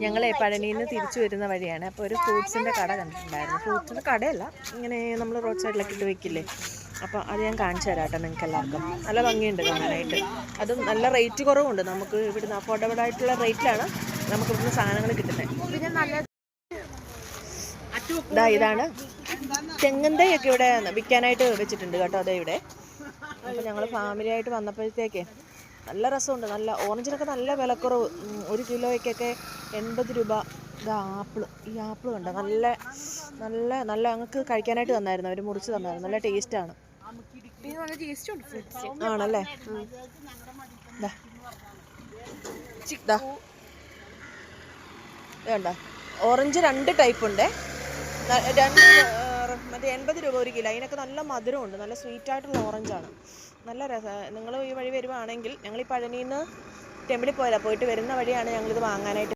ഞങ്ങൾ പഴനിയിൽ നിന്ന് തിരിച്ചു വരുന്ന വഴിയാണ്. അപ്പോൾ ഒരു ഫ്രൂട്ട്സിൻ്റെ കട കണ്ടിട്ടുണ്ടായിരുന്നു. ഫ്രൂട്ട്സിൻ്റെ കടയല്ല, ഇങ്ങനെ നമ്മൾ റോഡ് സൈഡിലൊക്കെ ഇട്ട് വെക്കില്ലേ. അപ്പോൾ അത് ഞാൻ കാണിച്ചു തരാം കേട്ടോ നിങ്ങൾക്ക് എല്ലാവർക്കും. നല്ല ഭംഗിയുണ്ട് കാണാനായിട്ട്. അതും നല്ല റേറ്റ് കുറവുണ്ട്. നമുക്ക് ഇവിടുന്ന് അഫോർഡബിൾ ആയിട്ടുള്ള റേറ്റിലാണ് നമുക്ക് ഇവിടുന്ന് സാധനങ്ങൾ കിട്ടുന്നത്. പിന്നെ നല്ല ഇതാണ് തെങ്ങിൻ തൈയൊക്കെ ഇവിടെ വിൽക്കാനായിട്ട് വെച്ചിട്ടുണ്ട് കേട്ടോ. അതേ ഇവിടെ. അപ്പോൾ ഞങ്ങൾ ഫാമിലി ആയിട്ട് വന്നപ്പോഴത്തേക്ക് നല്ല രസമുണ്ട്. നല്ല ഓറഞ്ചിനൊക്കെ നല്ല വിലക്കുറവ്. 1 കിലോയ്ക്കൊക്കെ 80 രൂപ. ഇത് ആപ്പിള്, ഈ ആപ്പിള് കണ്ടോ, നല്ല നല്ല നല്ല ഞങ്ങൾക്ക് കഴിക്കാനായിട്ട് തന്നായിരുന്നു. അവർ മുറിച്ച് തന്നായിരുന്നു. നല്ല ടേസ്റ്റാണ്. ആണല്ലേ. ഇതുണ്ടോ, ഓറഞ്ച് 2 ടൈപ്പ് ഉണ്ട്. മറ്റേ 80 രൂപ 1 കിലോ. അതിനൊക്കെ നല്ല മധുരമുണ്ട്. നല്ല സ്വീറ്റായിട്ടുള്ള ഓറഞ്ചാണ്. നല്ല രസമാണ്. നിങ്ങൾ ഈ വഴി വരുവാണെങ്കിൽ, ഞങ്ങൾ ഈ പഴനിയിൽ നിന്ന് ടെമ്പിളിൽ പോയിട്ട് വരുന്ന വഴിയാണ് ഞങ്ങളിത് വാങ്ങാനായിട്ട്